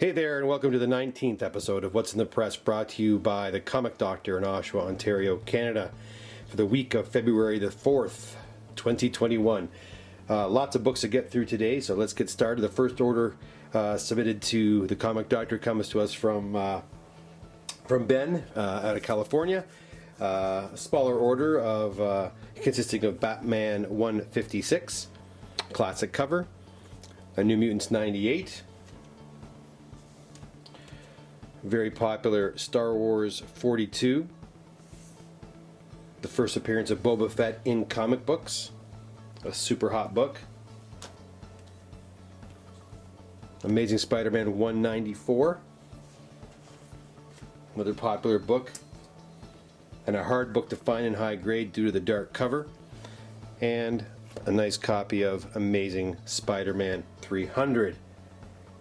Hey there, and welcome to the 19th episode of What's in the Press, brought to you by the Comic Doctor in Oshawa, Ontario, Canada, for the week of February the 4th, 2021. Lots of books to get through today, so let's get started. The first order submitted to the Comic Doctor comes to us from Ben out of California. A smaller order of consisting of Batman 156, classic cover, a New Mutants 98, very popular Star Wars 42, the first appearance of Boba Fett in comic books, a super hot book, Amazing Spider-Man 194, another popular book, and a hard book to find in high grade due to the dark cover, and a nice copy of Amazing Spider-Man 300.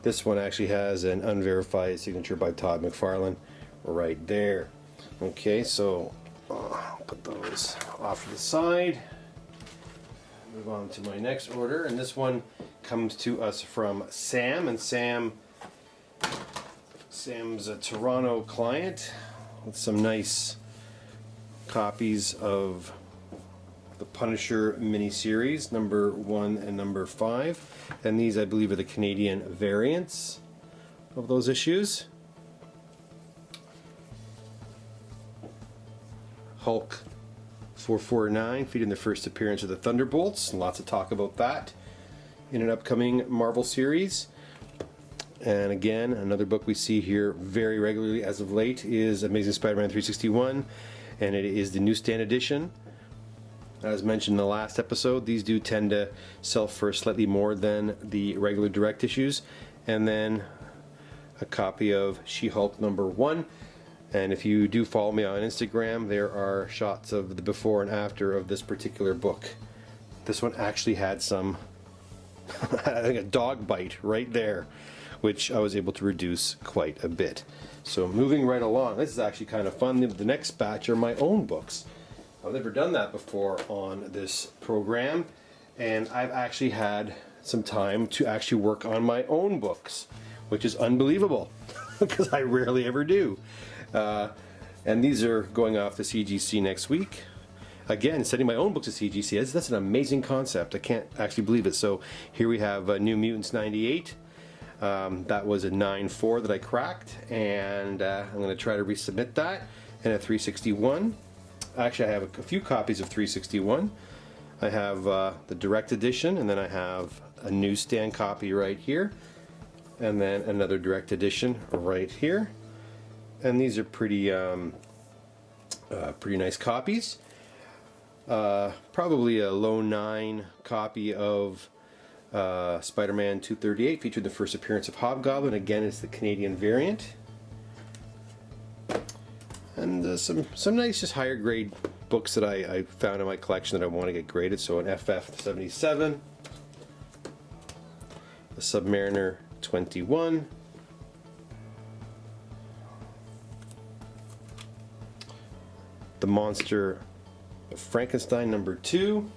This one actually has an unverified signature by Todd McFarlane right there. Okay, so I'll put those off to the side. Move on to my next order, and this one comes to us from Sam, and Sam's a Toronto client with some nice copies of the Punisher miniseries, number 1 and number 5. And these, I believe, are the Canadian variants of those issues. Hulk 449, featuring the first appearance of the Thunderbolts. Lots of talk about that in an upcoming Marvel series. And again, another book we see here very regularly as of late is Amazing Spider-Man 361, and it is the newsstand edition. As mentioned in the last episode, these do tend to sell for slightly more than the regular direct issues. And then a copy of She-Hulk number 1. And if you do follow me on Instagram, there are shots of the before and after of this particular book. This one actually had some, I think, a dog bite right there, which I was able to reduce quite a bit. So moving right along, this is actually kind of fun. The next batch are my own books. I've never done that before on this program, and I've actually had some time to actually work on my own books, which is unbelievable because I rarely ever do. And these are going off to CGC next week. Again, sending my own books to CGC, that's an amazing concept. I can't actually believe it. So here we have New Mutants 98. That was a 9.4 that I cracked, and I'm going to try to resubmit that, and a 361. Actually, I have a few copies of 361. I have the direct edition, and then I have a newsstand copy right here, and then another direct edition right here. And these are pretty nice copies. Probably a low 9 copy of Spider-Man 238, featured the first appearance of Hobgoblin. Again, it's the Canadian variant. And some nice, just higher grade books that I found in my collection that I want to get graded. So an FF77, a Submariner 21, the Monster of Frankenstein number 2,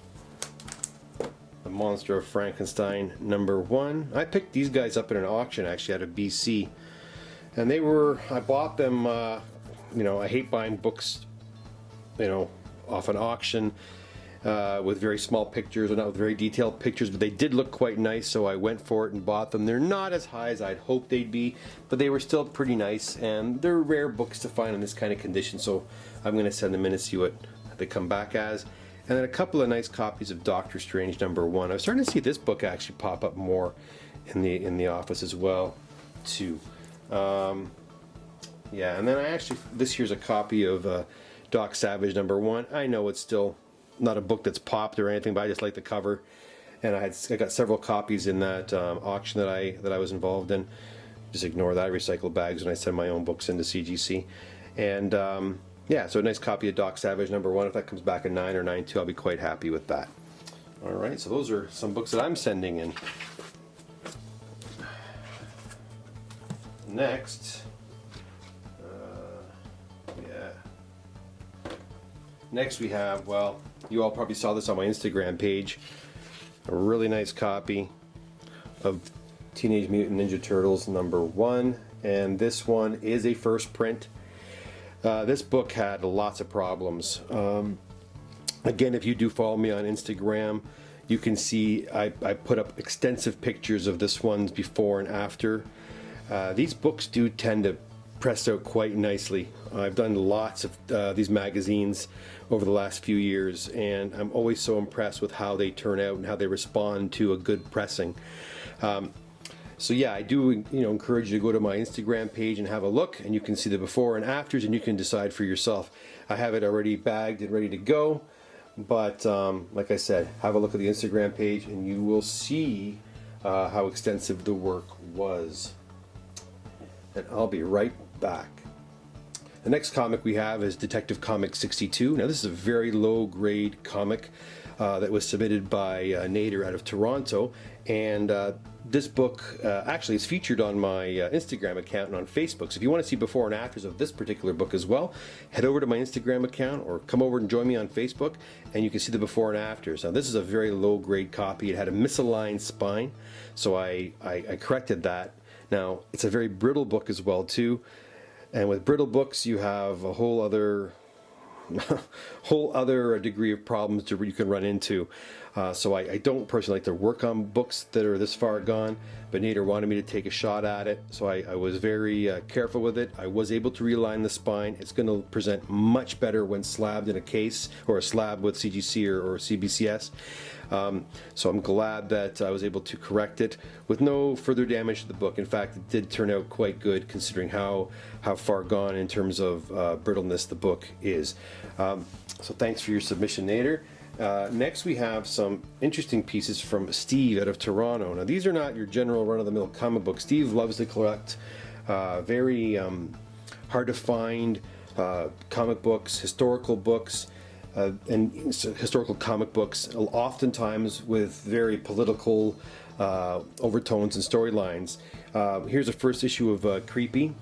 the Monster of Frankenstein number 1. I picked these guys up at an auction actually out of BC, and I bought them. I hate buying books, off an auction with very small pictures or not with very detailed pictures, but they did look quite nice, so I went for it and bought them. They're not as high as I'd hoped they'd be, but they were still pretty nice, and they're rare books to find in this kind of condition, so I'm going to send them in and see what they come back as. And then a couple of nice copies of Doctor Strange number 1. I was starting to see this book actually pop up more in the office as well, too. Yeah, and then this here's a copy of Doc Savage number 1. I know it's still not a book that's popped or anything, but I just like the cover, and I got several copies in that auction that I was involved in. Just ignore that. I recycle bags when I send my own books into CGC, and yeah, so a nice copy of Doc Savage number 1. If that comes back a 9 or 9.2, I'll be quite happy with that. All right, so those are some books that I'm sending in. Next. Next we have, well, you all probably saw this on my Instagram page, a really nice copy of Teenage Mutant Ninja Turtles #1, and this one is a first print. This book had lots of problems. Again, if you do follow me on Instagram, you can see I put up extensive pictures of this one's before and after. These books do tend to press out quite nicely. I've done lots of these magazines over the last few years, and I'm always so impressed with how they turn out and how they respond to a good pressing. So yeah, I do encourage you to go to my Instagram page and have a look, and you can see the before and afters, and you can decide for yourself. I have it already bagged and ready to go, but like I said, have a look at the Instagram page and you will see how extensive the work was. And I'll be right back. The next comic we have is Detective Comics 62. Now this is a very low grade comic that was submitted by Nader out of Toronto, and this book actually is featured on my Instagram account and on Facebook. So if you want to see before and afters of this particular book as well, head over to my Instagram account or come over and join me on Facebook, and you can see the before and afters. Now this is a very low grade copy. It had a misaligned spine, so I corrected that. Now it's a very brittle book as well too, and with brittle books you have a whole other degree of problems you can run into. So I don't personally like to work on books that are this far gone, but Nader wanted me to take a shot at it, so I was very careful with it. I was able to realign the spine. It's going to present much better when slabbed in a case or a slab with CGC or CBCS. So I'm glad that I was able to correct it with no further damage to the book. In fact, it did turn out quite good considering how far gone in terms of brittleness the book is. So thanks for your submission, Nader. Next we have some interesting pieces from Steve out of Toronto. Now these are not your general run-of-the-mill comic books. Steve loves to collect very hard to find comic books, historical books, and historical comic books, oftentimes with very political overtones and storylines. Here's the first issue of Creepy,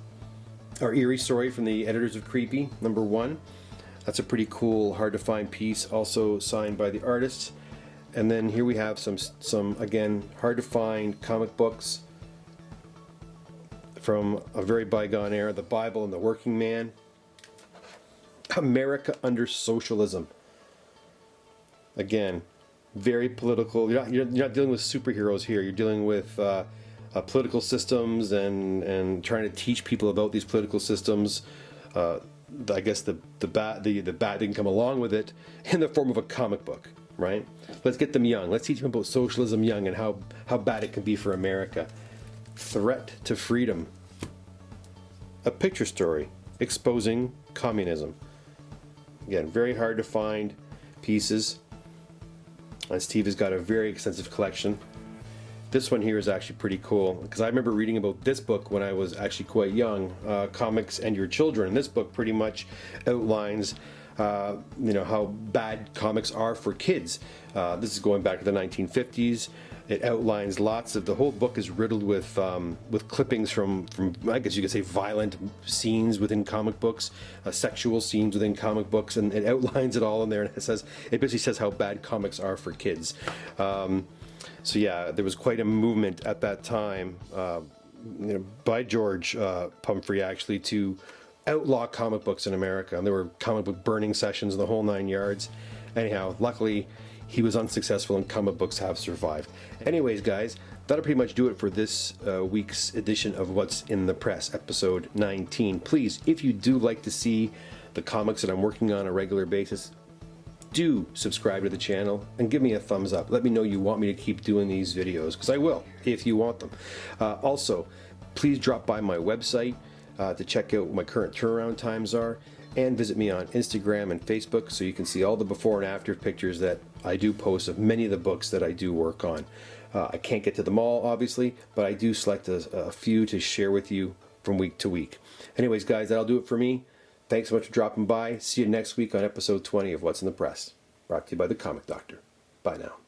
or Eerie Story, from the editors of Creepy, #1. That's a pretty cool, hard to find piece, also signed by the artists. And then here we have some again, hard to find comic books from a very bygone era, The Bible and the Working Man. America Under Socialism. Again, very political. You're not dealing with superheroes here. You're dealing with political systems and trying to teach people about these political systems. I guess the bad that can come along with it in the form of a comic book, right? Let's get them young. Let's teach them about socialism young and how bad it can be for America. Threat to Freedom. A picture story exposing communism. Again, very hard to find pieces. And Steve has got a very extensive collection. This one here is actually pretty cool, because I remember reading about this book when I was actually quite young, Comics and Your Children. And this book pretty much outlines how bad comics are for kids. This is going back to the 1950s. It outlines lots of, the whole book is riddled with clippings from I guess you could say violent scenes within comic books, sexual scenes within comic books, and it outlines it all in there, and it basically says how bad comics are for kids. So yeah, there was quite a movement at that time, by George Pumphrey actually, to outlaw comic books in America, and there were comic book burning sessions and the whole 9 yards. Anyhow, luckily he was unsuccessful and comic books have survived. Anyways, guys, that'll pretty much do it for this week's edition of What's in the Press, episode 19. Please, if you do like to see the comics that I'm working on a regular basis, do subscribe to the channel and give me a thumbs up. Let me know you want me to keep doing these videos, because I will if you want them. Also, please drop by my website to check out what my current turnaround times are, and visit me on Instagram and Facebook so you can see all the before and after pictures that I do post of many of the books that I do work on. I can't get to them all, obviously, but I do select a few to share with you from week to week. Anyways, guys, that'll do it for me. Thanks so much for dropping by. See you next week on episode 20 of What's in the Press, brought to you by the Comic Doctor. Bye now.